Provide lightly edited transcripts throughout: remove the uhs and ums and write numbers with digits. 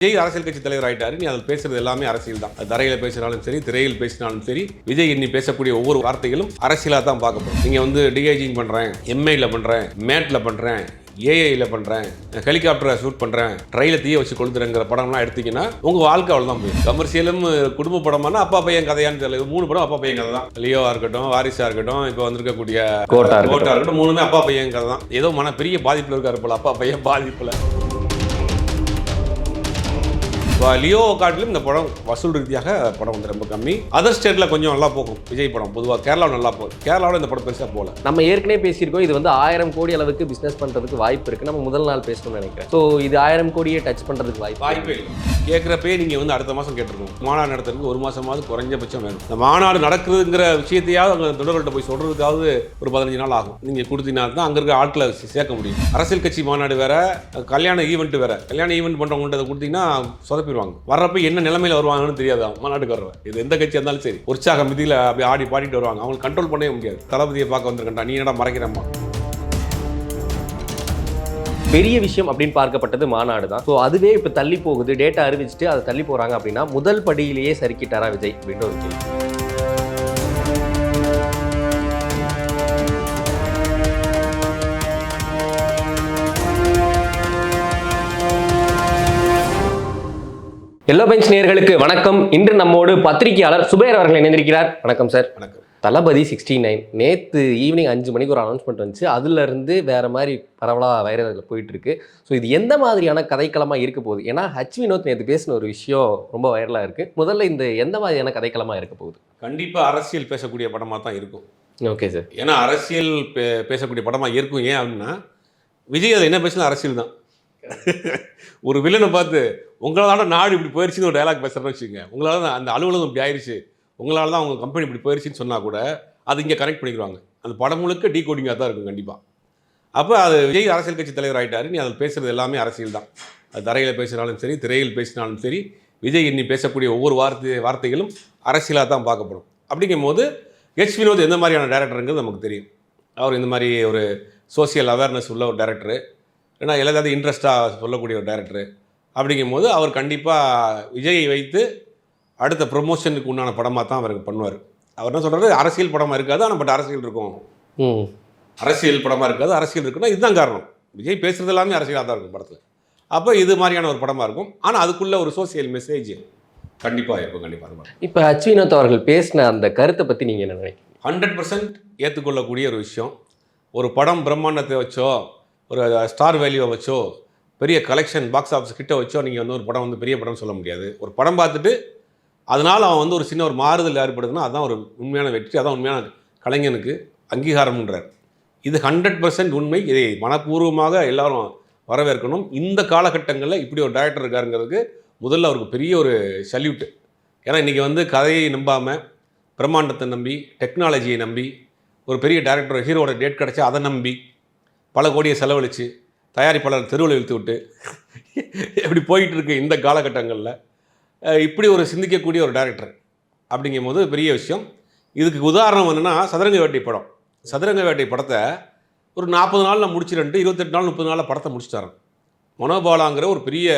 விஜய் அரசியல் கட்சி தலைவர் ஆயிட்டாரு. நீ அதில் பேசுறது எல்லாமே அரசியல் தான். தரையில பேசினாலும் சரி, திரையில் பேசினாலும் சரி, விஜய் இன்னி பேசக்கூடிய ஒவ்வொரு வார்த்தைகளும் அரசியலாக தான் பார்க்கப்படும். நீங்க வந்து டிஐஜிங் பண்றேன், எம்ஐல பண்றேன், மேட்ல பண்றேன், ஏஐல பண்றேன், ஹெலிகாப்டரை ஷூட் பண்றேன், ட்ரெயில தீய வச்சு கொளுத்துறங்கிற படம்லாம் எடுத்தீங்கன்னா உங்க வாழ்க்கை அவ்வளவுதான் போய். கமர்ஷியலும் குடும்ப படமானா அப்பா பையன் கதையான்னு தெரியல. 3 படம் அப்பா பையன் கதை தான். லியோவா இருக்கட்டும், வாரிசா இருக்கட்டும், இப்போ வந்திருக்கக்கூடிய கோட்டா இருக்கட்டும், 3மே அப்பா பையன் கதை தான். ஏதோ பெரிய பாதிப்புல இருக்காரு போல அப்பா பையன் பாதிப்புல. லியோ காட்டிலும் இந்த படம் வசூல் ரீதியாக படம் வந்து ரொம்ப கம்மி. அதர் ஸ்டேட்ல கொஞ்சம் நல்லா போகும் விஜய் படம். பொதுவாக கேரளாவில் நல்லா போகும். கேரளாவில் இந்த படம் பெருசாக போகல. நம்ம ஏற்கனவே பேசியிருக்கோம், இது வந்து 1000 கோடி அளவுக்கு பிசினஸ் பண்றதுக்கு வாய்ப்பு இருக்கு. நம்ம முதல் நாள் பேசணும்னு நினைக்கிறேன். ஸோ இது 1000 கோடியை டச் பண்றதுக்கு வாய்ப்பே இல்லை. கேட்குறப்பே நீங்க வந்து அடுத்த மாதம் கேட்டிருக்கோம். மாநாடு நடத்துறதுக்கு 1 மாசமாவது குறைஞ்சபட்சம் வேணும். இந்த மாநாடு நடக்குதுங்கிற விஷயத்தையாவது அங்கே தொண்டர்கள்ட்ட போய் சொல்றதுக்காவது ஒரு 15 நாள் ஆகும். நீங்க கொடுத்தீங்கன்னா தான் அங்கே இருக்க ஆட்களை சேர்க்க முடியும். அரசியல் கட்சி மாநாடு வேற, கல்யாண ஈவெண்ட் வேற. கல்யாண ஈவெண்ட் பண்றவங்கள்ட்ட கொடுத்தீங்கன்னா சொதப்பிடுவாங்க. வர்றப்ப என்ன நிலைமையில வருவாங்கன்னு தெரியாது. மாநாட்டுக்கு வர்றவன் இது எந்த கட்சியாக இருந்தாலும் சரி, உற்சாக மிதியில் அப்படி ஆடி பாடிட்டு வருவாங்க. அவங்க கண்ட்ரோல் பண்ணவே முடியாது. தளபதியை பார்க்க வந்திருக்கா, நீ என்னடா மறைக்கிறம்மா. பெரிய விஷயம் அப்படின்னு பார்க்கப்பட்டது மாநாடு தான். ஸோ அதுவே இப்போ தள்ளி போகுது. டேட்டா அறிவிச்சுட்டு அதை தள்ளி போறாங்க அப்படின்னா முதல் படியிலேயே சறுக்கிட்டாரா விஜய் அப்படின்னு ஒரு கேள்வி. எல்லோ பெஞ்ச் நேயர்களுக்கு வணக்கம். இன்று நம்மோடு பத்திரிகையாளர் சுபேர் அவர்கள் இணைந்திருக்கிறார். வணக்கம் சார். வணக்கம். தளபதி 69 நேற்று ஈவினிங் 5 மணிக்கு ஒரு அனௌன்ஸ்மெண்ட் வந்துச்சு. அதுலேருந்து வேறு மாதிரி பரவலாக வைரலில் போயிட்டுருக்கு. ஸோ இது எந்த மாதிரியான கதைக்களமாக இருக்க போகுது? ஏன்னா வினோத் நேற்று பேசின ஒரு விஷயம் ரொம்ப வைரலாக இருக்குது. முதல்ல இந்த எந்த மாதிரியான கதைக்களமாக இருக்க போகுது? கண்டிப்பாக அரசியல் பேசக்கூடிய படமாக தான் இருக்கும். Okay sir. ஏன்னா அரசியல் பேசக்கூடிய படமாக இருக்கும். ஏன் அப்படின்னா விஜய் அதை என்ன பேசினா அரசியல் தான். ஒரு வில்லனை பார்த்து உங்களால நாடு இப்படி போயிடுச்சுன்னு ஒரு டைலாக் பேசுகிறேன்னு வச்சுக்கோங்க. உங்களால் தான் அந்த அலுவலகம் இப்படி ஆயிடுச்சு, உங்களால் தான் அவங்க கம்பெனி இப்படி போயிடுச்சுன்னு சொன்னால் கூட அது இங்கே கனெக்ட் பண்ணிக்கிறாங்க. அந்த படம் முழுக்க டீ கோடிங்காக தான் இருக்கும் கண்டிப்பாக. அப்போ அது விஜய் அரசியல் கட்சி தலைவர் ஆகிட்டாரு. நீ அதில் பேசுகிறது எல்லாமே அரசியல் தான். அது தரையில் பேசினாலும் சரி, திரையில் பேசினாலும் சரி, விஜய் இன்னி பேசக்கூடிய ஒவ்வொரு வார்த்தைகளும் அரசியலாக தான் பார்க்கப்படும். அப்படிங்கும் போது வினோத் எந்த மாதிரியான டேரக்டருங்கிறது நமக்கு தெரியும். அவர் இந்த மாதிரி ஒரு சோசியல் அவேர்னஸ் உள்ள ஒரு டேரக்டரு, ஏன்னா எல்லாத்தையும் இன்ட்ரெஸ்ட்டாக சொல்லக்கூடிய ஒரு டேரக்டரு. அப்படிங்கும் போது அவர் கண்டிப்பாக விஜயை வைத்து அடுத்த ப்ரொமோஷனுக்கு உண்டான படமாக தான் அவருக்கு பண்ணுவார். அவர் என்ன சொல்கிறாரு, அரசியல் படமாக இருக்காது, ஆனால் பட் அரசியல் இருக்கும். அரசியல் படமாக இருக்காது, அரசியல் இருக்குன்னா இதுதான் காரணம். விஜய் பேசுகிறது எல்லாமே அரசியலாக தான் இருக்கும் படத்தில். அப்போ இது மாதிரியான ஒரு படமாக இருக்கும். ஆனால் அதுக்குள்ளே ஒரு சோசியல் மெசேஜ் கண்டிப்பாக இருக்கும். கண்டிப்பாக இப்போ வினோத் அவர்கள் பேசின அந்த கருத்தை பற்றி நீங்கள் என்ன நினைக்கிறீங்க? 100% ஏற்றுக்கொள்ளக்கூடிய ஒரு விஷயம். ஒரு படம் பிரம்மாண்டத்தை வச்சோ, ஒரு ஸ்டார் வேல்யூவை வச்சோ, பெரிய கலெக்ஷன் பாக்ஸ் ஆஃபீஸ் கிட்ட வச்சோ நீங்கள் வந்து ஒரு படம் வந்து பெரிய படம் சொல்ல முடியாது. ஒரு படம் பார்த்துட்டு அதனால் அவன் வந்து ஒரு சின்ன ஒரு மாறுதல் ஏற்படுதுன்னா அதுதான் ஒரு உண்மையான வெற்றி, அதான் உண்மையான கலைஞனுக்கு அங்கீகாரம்ன்றார். இது 100% உண்மை. இதை மனப்பூர்வமாக எல்லாரும் வரவேற்கணும். இந்த காலகட்டங்களில் இப்படி ஒரு டைரக்டர் இருக்காருங்கிறதுக்கு முதல்ல அவருக்கு பெரிய ஒரு சல்யூட்டு. ஏன்னா இன்றைக்கி வந்து கதையை நம்பாமல், பிரம்மாண்டத்தை நம்பி, டெக்னாலஜியை நம்பி, ஒரு பெரிய டைரக்டர் ஹீரோட டேட் கிடச்சா அதை நம்பி பல கோடியை செலவழித்து தயாரிப்பாளர் தெருவில் இழுத்து விட்டு எப்படி போயிட்டுருக்கு இந்த காலகட்டங்களில் இப்படி ஒரு சிந்திக்கக்கூடிய ஒரு டைரக்டர் அப்படிங்கும் போது பெரிய விஷயம். இதுக்கு உதாரணம் என்னென்னா சதுரங்க வேட்டை படம். சதுரங்க வேட்டை படத்தை ஒரு 40 நாளில் முடிச்சுட்டு 28 நாள் 30 நாளில் படத்தை முடிச்சுட்டாரன். மனோபாலாங்கிற ஒரு பெரிய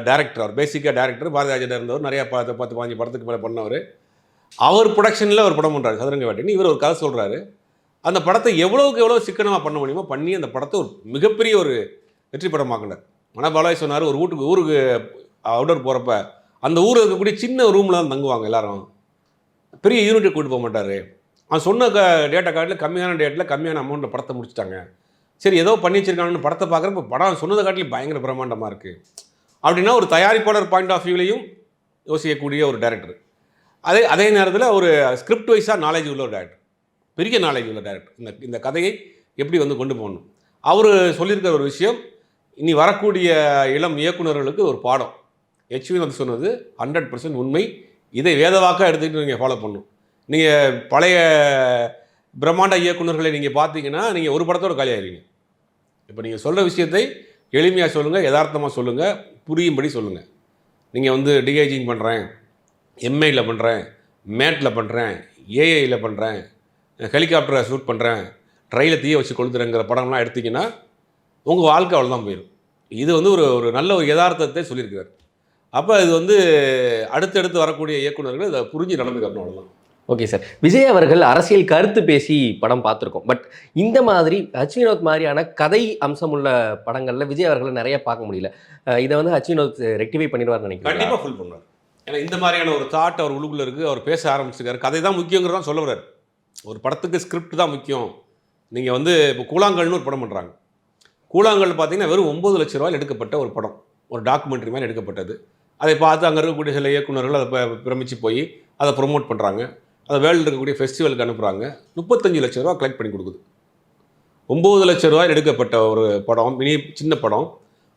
டைரக்டர். அவர் பேசிக்காக டைரக்டர், பாரதிராஜன் இருந்தவர், நிறையா 10-15 படத்துக்கு மேலே பண்ணவர். அவர் ப்ரொடக்ஷனில் ஒரு படம் பண்ணுறாரு சதுரங்க வேட்டைன்னு. இவர் ஒரு கதை சொல்கிறாரு. அந்த படத்தை எவ்வளோக்கு எவ்வளோ சிக்கனமாக பண்ண முடியுமோ பண்ணி அந்த படத்தை ஒரு மிகப்பெரிய ஒரு வெற்றி படமாக்கினார். மனபாலாய் சொன்னார், ஒரு ஊருக்கு அவுட்டர் போகிறப்ப அந்த ஊரில் இருக்கக்கூடிய சின்ன ரூமில் தான் தங்குவாங்க எல்லாரும், பெரிய யூனிட்டை கூப்பிட்டு போக மாட்டார். அவன் சொன்ன டேட்டா கார்டில் கம்மியான டேட்டில் கம்மியான அமௌண்ட்டில் படத்தை முடிச்சிட்டாங்க. சரி ஏதோ பண்ணி வச்சிருக்காங்கன்னு படத்தை பார்க்குறப்ப படம் சொன்னதை காட்டிலும் பயங்கர பிரம்மாண்டமாக இருக்குது அப்படின்னா ஒரு தயாரிப்பாளர் பாயிண்ட் ஆஃப் வியூலையும் யோசிக்கக்கூடிய ஒரு டைரக்டர். அதே நேரத்தில் ஒரு ஸ்கிரிப்ட் வைஸாக நாலேஜ் உள்ள ஒரு டைரக்டர், பெரிய நாலேஜ் உள்ள டைரக்டர். இந்த கதையை எப்படி வந்து கொண்டு போகணும் அவர் சொல்லியிருக்கிற ஒரு விஷயம் இனி வரக்கூடிய இளம் இயக்குநர்களுக்கு ஒரு பாடம். வினோத் சொன்னது 100% உண்மை. இதை வேதவாக்காக எடுத்துக்கிட்டு நீங்கள் ஃபாலோ பண்ணணும். நீங்கள் பழைய பிரம்மாண்ட இயக்குநர்களை நீங்கள் பார்த்தீங்கன்னா நீங்கள் ஒரு படத்தோடு காலியாகிறீங்க. இப்போ நீங்கள் சொல்கிற விஷயத்தை எளிமையாக சொல்லுங்கள், யதார்த்தமாக சொல்லுங்கள், புரியும்படி சொல்லுங்கள். நீங்கள் வந்து டிஐஜிங் பண்ணுறேன், எம்ஐயில் பண்ணுறேன், மேட்டில் பண்ணுறேன், ஏஐயில் பண்ணுறேன், ஹெலிகாப்டரை ஷூட் பண்ணுறேன், ட்ரெயில தீய வச்சு கொளுத்துறேங்கிற படம்லாம் எடுத்திங்கன்னா உங்கள் வாழ்க்கை அவ்வளோதான் போயிடும். இது வந்து ஒரு ஒரு நல்ல ஒரு யதார்த்தத்தை சொல்லியிருக்காரு. அப்போ இது வந்து அடுத்தடுத்து வரக்கூடிய இயக்குனர்கள் இதை புரிஞ்சு நடந்துக்கணும், அவ்வளோதான். Okay sir. விஜய் அவர்கள் அரசியல் கருத்து பேசி படம் பார்த்துருக்கோம். பட் இந்த மாதிரி ஹச் வினோத் மாதிரியான கதை அம்சமுள்ள படங்கள்ல விஜய் அவர்கள நெறைய பார்க்க முடியல. இத வந்து ஹச் வினோத் ரெக்டிஃபை பண்ணிடுவார்னு நினைக்கிறீங்களா? கண்டிப்பாக ஃபுல் பண்ணுவார். ஏன்னா இந்த மாதிரியான ஒரு தாட் அவர் உள்ளுக்குள்ளே இருக்குது. அவர் பேச ஆரம்பிச்சிருக்காரு. கதை தான் முக்கியங்கிறதான் சொல்ல வர்றாரு. ஒரு படத்துக்கு ஸ்கிரிப்ட் தான் முக்கியம். நீங்கள் வந்து இப்போ கூழாங்கல்னு ஒரு படம் பண்ணுறாங்க. கூழாங்கல் பார்த்தீங்கன்னா வெறும் 9 லட்ச ரூபாயில் எடுக்கப்பட்ட ஒரு படம். ஒரு டாக்குமெண்ட்ரி மாதிரி எடுக்கப்பட்டது. அதை பார்த்து அங்கே இருக்கக்கூடிய சில இயக்குநர்கள் அதை பிரமிச்சு போய் அதை ப்ரொமோட் பண்ணுறாங்க. அதை வேர்ல்டு இருக்கக்கூடிய ஃபெஸ்டிவலுக்கு அனுப்புகிறாங்க. 35 லட்ச ரூபா கலெக்ட் பண்ணி கொடுக்குது. 9 லட்ச ரூபாயில் எடுக்கப்பட்ட ஒரு படம், சின்ன படம்.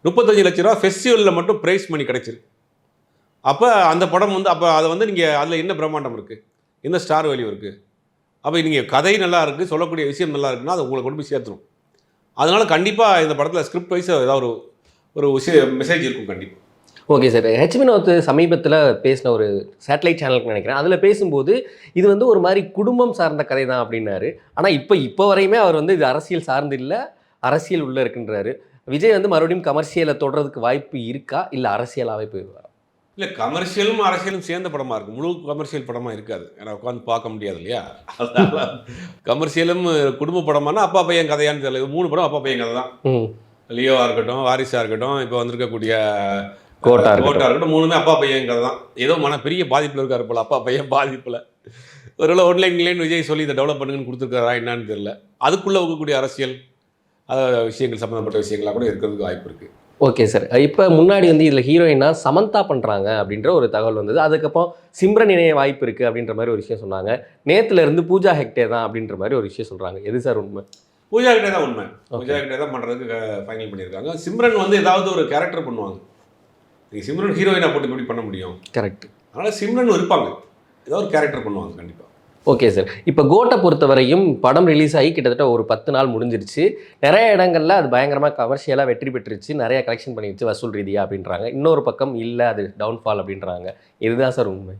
35 லட்ச ரூபா ஃபெஸ்டிவலில் மட்டும் ப்ரைஸ் மணி கிடைச்சிருக்கு. அப்போ அந்த படம் வந்து அப்போ அதை வந்து நீங்கள் அதில் என்ன பிரம்மாண்டம் இருக்குது, என்ன ஸ்டார் வேல்யூ இருக்குது? அப்போ நீங்கள் கதை நல்லா இருக்குது, சொல்லக்கூடிய விஷயம் நல்லா இருக்குன்னா அது உங்களை கொண்டு போய் சேர்த்துரும். அதனால் கண்டிப்பாக இந்த படத்தில் ஸ்கிரிப்ட் வைஸ் ஏதாவது ஒரு விஷயம் மெசேஜ் இருக்கும் கண்டிப்பாக. Okay sir. ஹெச் வினோத் சமீபத்தில் பேசின ஒரு சேட்டலைட் சேனலுக்கு நினைக்கிறேன். அதில் பேசும்போது இது வந்து ஒரு மாதிரி குடும்பம் சார்ந்த கதை தான் அப்படின்னாரு. ஆனால் இப்போ வரையுமே அவர் வந்து இது அரசியல் சார்ந்து இல்லை, அரசியல் உள்ளே இருக்குன்றாரு. விஜய் வந்து மறுபடியும் கமர்ஷியலை தொடர்றதுக்கு வாய்ப்பு இருக்கா, இல்லை அரசியலாகவே போயிடுவாரா? இல்லை, கமர்ஷியலும் அரசியலும் சேர்ந்த படமாக இருக்குது. முழு கமர்ஷியல் படமாக இருக்காது. ஏன்னா உட்காந்து பார்க்க முடியாது இல்லையா? அதனால் கமர்ஷியலும் குடும்ப படமானா அப்பா பையன் கதையான்னு தெரியல. இது 3 படம் அப்பா பையன் கதை தான். லியோவாக இருக்கட்டும், வாரிசாக இருக்கட்டும், இப்போ வந்திருக்கக்கூடிய கோட்டா இருக்கட்டும், 3மே அப்பா பையன் கதை தான். ஏதோ பெரிய பாதிப்பில் இருக்காரு போல, அப்பா பையன் பாதிப்பில். ஒருவேளை ஒன்லைன் விஜய் சொல்லி இதை டெவலப் பண்ணுங்கன்னு கொடுத்துருக்காரா என்னன்னு தெரியல. அதுக்குள்ளே இருக்கக்கூடிய அரசியல் விஷயங்கள் சம்மந்தப்பட்ட விஷயங்களாக கூட இருக்கிறதுக்கு வாய்ப்பு இருக்குது. Okay sir. இப்போ முன்னாடி வந்து இதில் ஹீரோயினா சமந்தா பண்ணுறாங்க அப்படின்ற ஒரு தகவல் வந்தது. அதுக்கப்புறம் சிம்ரன் இணைய வாய்ப்பு இருக்குது அப்படின்ற மாதிரி ஒரு விஷயம் சொன்னாங்க. நேற்றுலேருந்து பூஜா ஹெக்டே தான் அப்படின்ற மாதிரி ஒரு விஷயம் சொல்கிறாங்க. எது சார் உண்மை? பூஜா ஹெக்டே தான் உண்மை. பூஜா ஹெக்டே தான் பண்ணுறதுக்கு ஃபைனல் பண்ணியிருக்காங்க. சிம்ரன் வந்து ஏதாவது ஒரு கேரக்டர் பண்ணுவாங்க. நீங்கள் சிம்ரன் ஹீரோயினாக போட்டு எப்படி பண்ண முடியும்? கரெக்ட். அதனால் சிம்ரன் இருப்பாங்க, ஏதாவது ஒரு கேரக்டர் பண்ணுவாங்க கண்டிப்பாக. Okay sir. இப்போ கோட்டை பொறுத்தவரையும் படம் ரிலீஸ் ஆகி கிட்டத்தட்ட ஒரு 10 நாள் முடிஞ்சிருச்சு. நிறைய இடங்களில் அது பயங்கரமாக கமர்ஷியலாக வெற்றி பெற்றுருச்சு, நிறைய கலெக்ஷன் பண்ணிடுச்சு வசூல் ரீதியாக அப்படின்றாங்க. இன்னொரு பக்கம் இல்லை, அது டவுன்ஃபால் அப்படின்றாங்க. இதுதான் சார் உண்மை.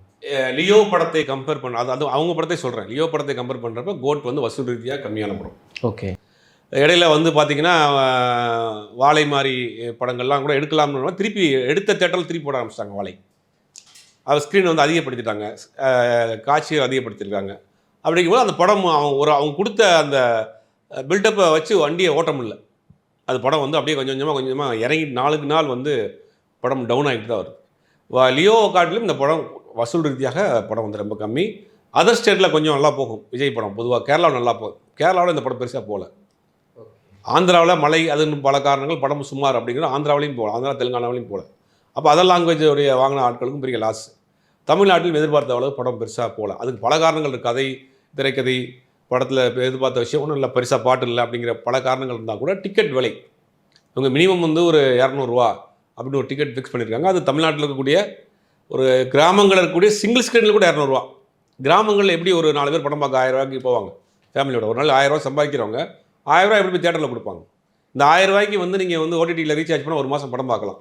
லியோ படத்தை கம்பேர் பண்ண அது அவங்க படத்தை சொல்கிறேன். லியோ படத்தை கம்பேர் பண்ணுறப்ப கோட் வந்து வசூல் ரீதியாக கம்மியான படம். ஓகே. இடையில வந்து பார்த்தீங்கன்னா வாழை மாதிரி படங்கள்லாம் கூட எடுக்கலாம்னு திருப்பி எடுத்த தேட்டரில் திருப்பி போட ஆரம்பிச்சிட்டாங்க. வாழை அவர் ஸ்க்ரீன் வந்து அதிகப்படுத்திட்டாங்க, காட்சியை அதிகப்படுத்தியிருக்காங்க. அப்படிங்கும்போது அந்த படம் அவங்க கொடுத்த அந்த பில்டப்பை வச்சு வண்டியை ஓட்ட முடியல. அது படம் வந்து அப்படியே கொஞ்சம் கொஞ்சமாக இறங்கி நாளுக்கு நாள் வந்து படம் டவுன் ஆகிட்டு தான் வருது. லியோ காட்டிலும் இந்த படம் வசூல் ரீதியாக படம் வந்து ரொம்ப கம்மி. அதர் ஸ்டேட்டில் கொஞ்சம் நல்லா போகும் விஜய் படம். பொதுவாக கேரளாவில் நல்லா போகும். கேரளாவில் இந்த படம் பெருசாக போகல. ஆந்திராவில் மழை அதுன்னு பல காரணங்கள் படம் சுமார் அப்படிங்கிற ஆந்திராவிலையும் போகல, ஆந்திரா தெலுங்கானாவிலையும் போகல. அப்போ அதர் லாங்குவேஜுடைய வாங்கின ஆட்களுக்கும் பெரிய லாஸ். தமிழ்நாட்டிலும் எதிர்பார்த்த அளவு படம் பெருசாக போகல. அதுக்கு பல காரணங்கள் இருக்குது. கதை, திரைக்கதை, படத்தில் எதிர்பார்த்த விஷயம் ஒன்றும் இல்லை, பெருசாக பாட்டு இல்லை அப்படிங்கிற பல காரணங்கள் இருந்தால் கூட டிக்கெட் விலை இவங்க மினிமம் வந்து ஒரு 200 ரூபா அப்படின்னு ஒரு டிக்கெட் ஃபிக்ஸ் பண்ணியிருக்காங்க. அது தமிழ்நாட்டில் இருக்கக்கூடிய ஒரு கிராமங்களில் இருக்கக்கூடிய சிங்கிள் ஸ்க்ரீனில் கூட 200 ரூபா. கிராமங்களில் எப்படி ஒரு 4 பேர் படம் பார்க்க 1000 ரூபாய்க்கு போவாங்க ஃபேமிலியோட. ஒரு நாள் 1000 ரூபா சம்பாதிக்கிறவங்க 1000 ரூபா எப்படி போய் தேட்டரில் கொடுப்பாங்க? இந்த 1000 ரூபாய்க்கு வந்து நீங்கள் வந்து ஓடிடியில் ரீசார்ஜ் பண்ணால் ஒரு மாதம் படம் பார்க்கலாம்.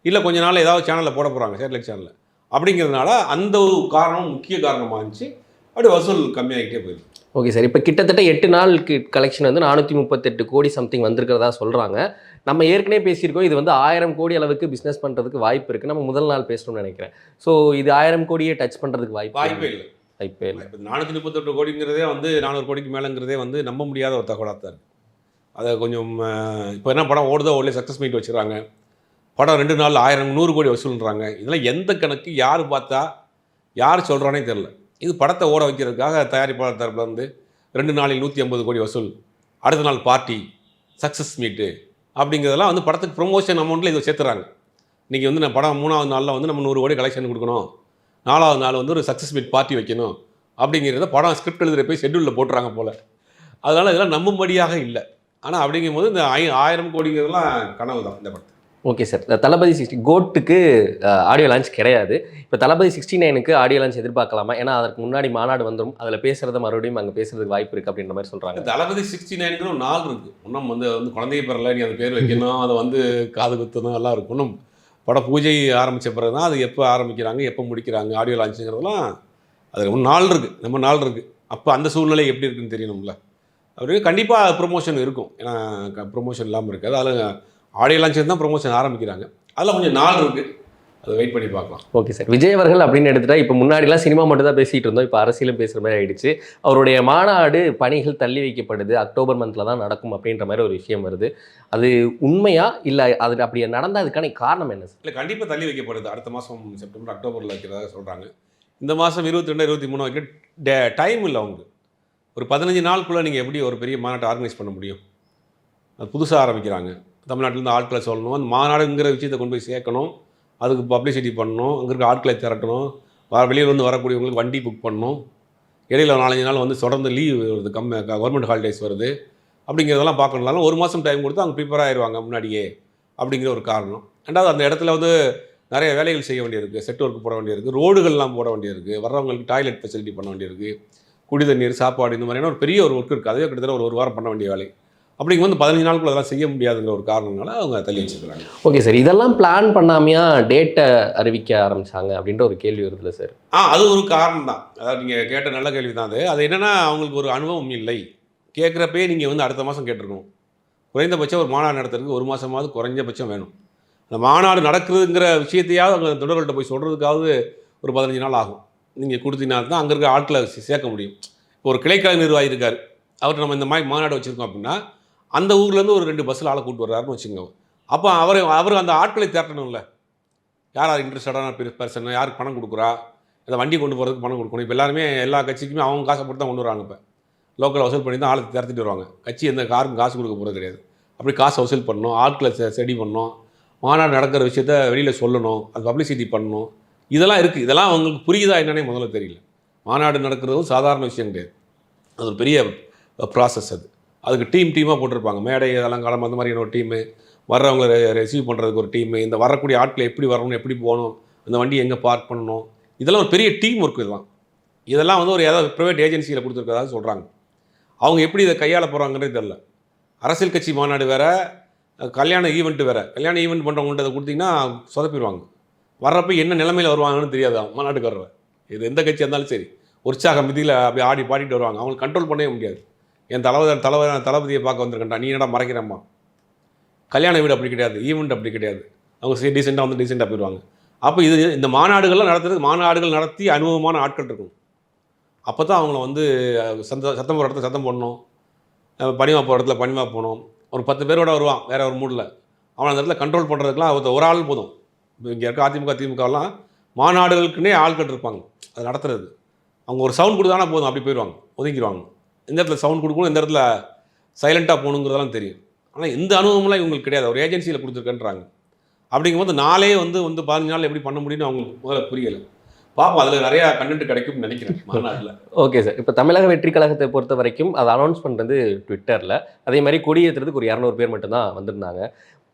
இல்லை கொஞ்ச நாள் ஏதாவது சேனலில் போட போகிறாங்க, சேட்டலைட் சேனலில். அப்படிங்கிறதுனால அந்த ஒரு காரணம் முக்கிய காரணமாக இருந்துச்சு. அப்படி வசூல் கம்மியாகிட்டே போயிடுது. Okay sir. இப்போ கிட்டத்தட்ட 8 நாளுக்கு கலெக்ஷன் வந்து 438 கோடி சம்திங் வந்திருக்கிறதா சொல்கிறாங்க. நம்ம ஏற்கனவே பேசியிருக்கோம், இது வந்து 1000 கோடி அளவுக்கு பிஸ்னஸ் பண்ணுறதுக்கு வாய்ப்பு இருக்குது. நம்ம முதல் நாள் பேசணும்னு நினைக்கிறேன். ஸோ இது 1000 கோடியே டச் பண்ணுறதுக்கு வாய்ப்பே இல்லை. இப்போ 438 கோடிங்கிறதே வந்து 400 கோடிக்கு மேலேங்கிறதே வந்து நம்ப முடியாத ஒரு தகவலாக தான் இருக்குது. அதை கொஞ்சம் இப்போ என்ன படம் ஓடுதோ ஓடலே சக்ஸஸ் மீட் வச்சுருக்காங்க. படம் 2 நாள் 100 கோடி வசூல்ன்றாங்க. இதெல்லாம் எந்த கணக்கு, யார் பார்த்தா, யார் சொல்கிறானே தெரில. இது படத்தை ஓட வைக்கிறதுக்காக தயாரிப்பாளர் தரப்பில் வந்து 2 நாளில் 150 கோடி வசூல், அடுத்த நாள் பார்ட்டி, சக்ஸஸ் மீட்டு அப்படிங்கிறதெல்லாம் வந்து படத்துக்கு ப்ரொமோஷன் அமௌண்ட்டில் இதை சேர்த்துறாங்க. இன்றைக்கி வந்து நான் படம் 3வது நாளில் வந்து நம்ம 100 கோடி கலெக்ஷன் கொடுக்கணும், 4வது நாள் வந்து ஒரு சக்ஸஸ் மீட் பார்ட்டி வைக்கணும் அப்படிங்கிறத படம் ஸ்கிரிப்ட் எழுதுகிற போய் ஷெட்யூலில் போட்டுறாங்க போல். அதனால் இதெல்லாம் நம்பும்படியாக இல்லை. ஆனால் அப்படிங்கும்போது இந்த 1000 கோடிங்கிறதுலாம் கனவு தான் இந்த படத்தை. Okay sir. தளபதி 60 கோட்டுக்கு ஆடியோ லான்ச் கிடையாது. இப்போ தளபதி 69க்கு ஆடியோ லான்ச் எதிர்பார்க்கலாமா? ஏன்னா அதற்கு முன்னாடி மாநாடு வந்துடும், அதில் பேசுகிறத மறுபடியும் அங்கே பேசுறதுக்கு வாய்ப்பு இருக்குது அப்படின்ற மாதிரி சொல்கிறாங்க. தளபதி 69க்கு ஒரு நாள் இருக்குது. இன்னும் வந்து குழந்தைய பெறல, நீ அந்த பேர் வைக்கணும், அதை வந்து காது குத்தணும், எல்லாம் இருக்கும். இன்னும் பட பூஜை ஆரம்பித்த பிறகு தான் அது எப்போ ஆரம்பிக்கிறாங்க, எப்போ முடிக்கிறாங்க ஆடியோ லான்ச்சுங்கிறதுலாம் அது ஒரு நாள் இருக்குது, நம்ம நாள் இருக்குது. அப்போ அந்த சூழ்நிலை எப்படி இருக்குன்னு தெரியணும்ல. அவருக்கு கண்டிப்பாக ப்ரொமோஷன் இருக்கும். ஏன்னா ப்ரொமோஷன் இல்லாமல் இருக்காது. அதில் ஆடியோ லான்ச் தான் ப்ரொமோஷன் ஆரம்பிக்கிறாங்க. அதில் கொஞ்சம் நாள் இருக்குது, அதை வெயிட் பண்ணி பார்க்கலாம். Okay sir. விஜய் அவர்கள் அப்படின்னு எடுத்துட்டா இப்போ முன்னாடிலாம் சினிமா மட்டும் தான் பேசிகிட்டு இருந்தோம், இப்போ அரசியலும் பேசுகிற மாதிரி ஆயிடுச்சு. அவருடைய மாநாடு பணிகள் தள்ளி வைக்கப்படுது, அக்டோபர் மந்தில் தான் நடக்கும் அப்படின்ற மாதிரி ஒரு விஷயம் வருது. அது உண்மையா இல்லை அது அப்படி நடந்தால் அதுக்கான காரணம் என்ன சார்? இல்லை, கண்டிப்பாக தள்ளி வைக்கப்படுது. அடுத்த மாதம் செப்டம்பர் அக்டோபரில் வைக்கிறதா சொல்கிறாங்க. இந்த மாதம் 22 23 வைக்க டைம் இல்லை அவங்க. ஒரு 15 நாளுக்குள்ளே நீங்கள் எப்படி ஒரு பெரிய மாநாட்டை ஆர்கனைஸ் பண்ண முடியும்? அது புதுசாக ஆரம்பிக்கிறாங்க. தமிழ்நாட்டிலேருந்து ஆட்களை சொல்லணும், அந்த மாநாடுங்கிற விஷயத்தை கொண்டு போய் சேர்க்கணும், அதுக்கு பப்ளிசிட்டி பண்ணணும், அங்கே இருக்க ஆட்களை திரட்டணும், வெளியில் வந்து வரக்கூடியவங்களுக்கு வண்டி புக் பண்ணணும், இடையில 4-5 நாள் வந்து தொடர்ந்து லீவ் வருது, கவர்மெண்ட் ஹாலிடேஸ் வருது, அப்படிங்கிறதெல்லாம் பார்க்கணுனாலும் ஒரு மாதம் டைம் கொடுத்து அவங்க ப்ரிப்பேர் ஆயிடுவாங்க முன்னாடியே, அப்படிங்கிற ஒரு காரணம். ரெண்டாவது, அந்த இடத்துல வந்து நிறைய வேலைகள் செய்ய வேண்டியிருக்கு, செட் ஒர்க் போட வேண்டியிருக்கு, ரோடுகள்லாம் போட வேண்டியிருக்கு, வர்றவங்களுக்கு டாய்லெட் ஃபெசிலிட்டி பண்ண வேண்டியிருக்கு, குடி தண்ணீர், சாப்பாடு, இந்த மாதிரியான ஒரு பெரிய ஒரு ஒர்க் இருக்குது. அதுவே கிட்டத்தட்ட ஒரு வாரம் பண்ண வேண்டிய வேலை. அப்படிங்க வந்து 15 நாளுக்குள்ள அதெல்லாம் செய்ய முடியாதுங்கிற ஒரு காரணங்களால அவங்க தள்ளி வச்சுக்கிறாங்க. Okay sir. இதெல்லாம் பிளான் பண்ணாமையா டேட்டை அறிவிக்க ஆரம்பிச்சாங்க அப்படின்ற ஒரு கேள்வி வருதுல்ல சார்? அது ஒரு காரணம் தான். அதாவது நீங்கள் கேட்ட நல்ல கேள்வி தான். அது என்னென்னா, அவங்களுக்கு ஒரு அனுபவம் இல்லை. கேட்குறப்பே நீங்கள் வந்து அடுத்த மாதம் கேட்டிருக்கணும். குறைந்தபட்சம் ஒரு மாநாடு நடத்துறதுக்கு ஒரு மாதமாவது குறைஞ்சபட்சம் வேணும். அந்த மாநாடு நடக்குதுங்கிற விஷயத்தையாவது அவங்க தொண்டர்கள்ட்ட போய் சொல்கிறதுக்காவது ஒரு 15 நாள் ஆகும். நீங்கள் கொடுத்தீங்கன்னா தான் அங்கே இருக்க ஆட்களை சேர்க்க முடியும். இப்போ ஒரு கிளைக்கழக நிர்வாகி இருக்கார், அவர்கிட்ட நம்ம இந்த மாதிரி மாநாடு வச்சுருக்கோம் அப்படின்னா, அந்த ஊர்லேருந்து ஒரு 2 பஸ்ஸில் ஆளை கூப்பிட்டு வர்றாருன்னு வச்சுக்கோங்க. அப்போ அவர் அந்த ஆட்களை திரட்டணும்ல. யார் இன்ட்ரெஸ்டடான பர்சன், யாருக்கு பணம் கொடுக்குறா, அந்த வண்டி கொண்டு போகிறதுக்கு பணம் கொடுக்கணும். இப்போ எல்லாருமே எல்லா கட்சிக்குமே அவங்க காசை போட்டு தான் கொண்டு வராங்க. இப்போ லோக்கல் வசூல் பண்ணி தான் ஆளை திரட்டிட்டு வருவாங்க. கட்சி எந்த காருக்கும் காசு கொடுக்க போகிறது கிடையாது. அப்படி காசை வசூல் பண்ணணும், ஆட்களை செடி பண்ணணும், மாநாடு நடக்கிற விஷயத்த வெளியில் சொல்லணும், அது பப்ளிசிட்டி பண்ணணும், இதெல்லாம் இருக்குது. இதெல்லாம் அவங்களுக்கு புரியுதா என்னன்னே முதல்ல தெரியல. மாநாடு நடக்கிறதும் சாதாரண விஷயம் கிடையாது, அது ஒரு பெரிய ப்ராசஸ். அதுக்கு டீமாக போட்டிருப்பாங்க, மேடை அலங்காரம் அந்த மாதிரியான ஒரு டீமு, வர்றவங்களை ரிசீவ் பண்ணுறதுக்கு ஒரு டீமு, இந்த வரக்கூடிய ஆட்களை எப்படி வரணும், எப்படி போகணும், அந்த வண்டி எங்கே பார்க் பண்ணணும், இதெல்லாம் ஒரு பெரிய டீம் ஒர்க். இதெல்லாம் வந்து ஒரு ஏதாவது ப்ரைவேட் ஏஜென்சியில் கொடுத்துருக்கதாவது சொல்கிறாங்க. அவங்க எப்படி இதை கையாள போகிறாங்கன்றது தெரியல. அரசியல் கட்சி மாநாடு வேறு, கல்யாண ஈவெண்ட்டு வேறு. கல்யாண ஈவெண்ட் பண்ணுறவங்கள்ட்ட அதை கொடுத்தீங்கன்னா சொதப்பிடுவாங்க. வர்றப்போ என்ன நிலைமையில் வருவாங்கன்னு தெரியாது மாநாட்டுக்கு வர்ற. இது எந்த கட்சியாக இருந்தாலும் சரி, உற்சாக மிதியில் அப்படி ஆடி பாடிட்டு வருவாங்க. அவங்களுக்கு கண்ட்ரோல் பண்ணவே முடியாது. என் தளபதியை பார்க்க வந்திருக்கேன்டா, நீ என்னடா மறைக்கிறம்மா. கல்யாண வீடு அப்படி கிடையாது, ஈவெண்ட் அப்படி கிடையாது. அவங்க டீசெண்டாக வந்து டீசெண்டாக போயிடுவாங்க. அப்போ இந்த மாநாடுகள்லாம் நடத்துறதுக்கு மாநாடுகள் நடத்தி அனுபவமான ஆட்கள் இருக்கும். அப்போ தான் அவங்கள வந்து சத்தம் போகிற இடத்துல சத்தம் போடணும், பனிமா போகிற இடத்துல பனிமா போகணும். ஒரு 10 பேரோட வருவான் வேறு ஒரு மூடில், அவனை அந்த இடத்துல கண்ட்ரோல் பண்ணுறதுக்குலாம் ஒரு ஆள் போதும். இங்கே இருக்க அதிமுக திமுகலாம் மாநாடுகளுக்குன்னே ஆட்கள் இருப்பாங்க அது நடத்துறது. அவங்க ஒரு சவுண்ட் கொடுத்தானா போதும், அப்படி போயிடுவாங்க, ஒதுங்கிடுவாங்க. இந்த இடத்துல சவுண்ட் கொடுக்கணும், இந்த இடத்துல சைலண்ட்டாக போகணுங்கிறதெல்லாம் தெரியும். ஆனால் இந்த அனுபவம்லாம் இவங்களுக்கு கிடையாது. ஒரு ஏஜென்சியில் கொடுத்துருக்கேன்றாங்க. அப்படிங்கும்போது நாளே வந்து 15 நாள் எப்படி பண்ண முடியும்னு அவங்களுக்கு முதல்ல புரியலை. பார்ப்போம், அதில் நிறையா கண்டென்ட் கிடைக்கும்னு நினைக்கிறேன் மாநாட்டில். Okay sir. இப்போ தமிழக வெற்றி கழகத்தை பொறுத்த வரைக்கும் அதை அனௌன்ஸ் பண்ணுறது ட்விட்டரில், அதே மாதிரி கொடியேற்றுறதுக்கு ஒரு 200 பேர் மட்டும்தான் வந்திருந்தாங்க.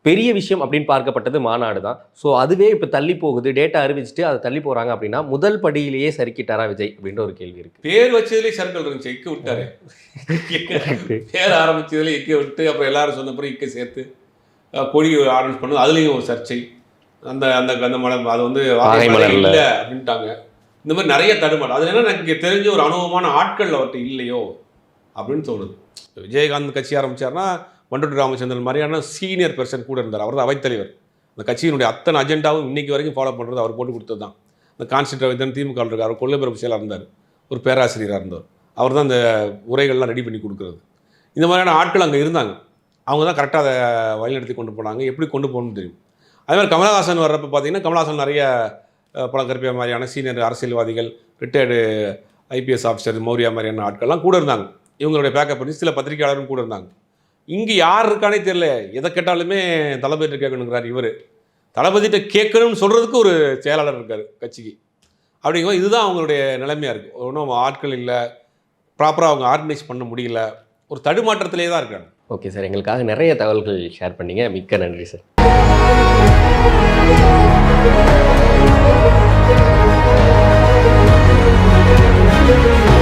பெரிய விஷயம் அப்படின்னு பார்க்கப்பட்டது மாநாடு தான். ஸோ அதுவே இப்போ தள்ளி போகுது, டேட்டா அறிவிச்சுட்டு அதை தள்ளி போகிறாங்க அப்படின்னா முதல் படியிலேயே சறுக்கிட்டாரா விஜய் அப்படின்ற ஒரு கேள்வி இருக்குது. பேர் வச்சதுலேயே சர்க்கிள் இருந்துச்சு, இக்க விட்டாரு. பேர் ஆரம்பிச்சதுல இக்க விட்டு அப்புறம் எல்லாரும் சொன்ன பிறகு இக்க சேர்த்து கொடி ஆரம்பிச்சு பண்ணது, அதுலேயும் ஒரு சர்ச்சை. அந்த அந்த அந்த மலம் அது வந்து இல்லை அப்படின்ட்டாங்க. இந்த மாதிரி நிறைய தடுமாறு. அது என்ன, எனக்கு தெரிஞ்ச ஒரு அனுபவமான ஆட்கள் அவர்கிட்ட இல்லையோ அப்படின்னு தோணுது. விஜயகாந்த் கட்சி ஆரம்பித்தார்னா மண்டோட்டி ராமச்சந்திரன் மாதிரியான சீனியர் பர்சன் கூட இருந்தார். அவர் தான் அவைத்தலைவர். அந்த கட்சியினுடைய அத்தனை அஜெண்டாவும் இன்றைக்கி வரைக்கும் ஃபாலோ பண்ணுறது அவர் போட்டு கொடுத்தது தான். இந்த கான்ஸ்டன்ட் ரவிந்தன் திமுக இருக்கார், அவர் கொள்ளைப்பரப்பு செயலாக இருந்தார், ஒரு பேராசிரியராக இருந்தார். அவர் தான் அந்த உரைகள்லாம் ரெடி பண்ணி கொடுக்குறது. இந்த மாதிரியான ஆட்கள் அங்கே இருந்தாங்க. அவங்க தான் கரெக்டாக அதை வழிநடத்தி கொண்டு போனாங்க. எப்படி கொண்டு போகணும்னு தெரியும். அதே மாதிரி கமலஹாசன் வர்றப்போ பார்த்தீங்கன்னா, கமலஹாசன் நிறைய பழக்கற்பியா மாதிரியான சீனியர் அரசியல்வாதிகள், ரிட்டையர்டு ஐபிஎஸ் ஆஃபீஸர் மௌரியா மாதிரியான ஆட்கள்லாம் கூட இருந்தாங்க. இவங்களுடைய பேக்கப் பண்ணி சில பத்திரிகையாளரும் கூட இருந்தாங்க. இங்கே யார் இருக்கானே தெரியல, எதை கேட்டாலுமே தளபதிகிட்ட கேட்கணுங்கிறார் இவர். தளபதிகிட்ட கேட்கணும்னு சொல்கிறதுக்கு ஒரு செயலாளர் இருக்கார் கட்சிக்கு. அப்படிங்கும்போது இதுதான் அவங்களுடைய நிலைமையாக இருக்குது. ஒன்றும் ஆட்கள் இல்லை, ப்ராப்பராக அவங்க ஆர்கனைஸ் பண்ண முடியல, ஒரு தடுமாற்றத்திலே தான் இருக்காங்க. ஓகே சார், எங்களுக்காக நிறைய தகவல்கள் ஷேர் பண்ணீங்க, மிக்க நன்றி சார். Thank you.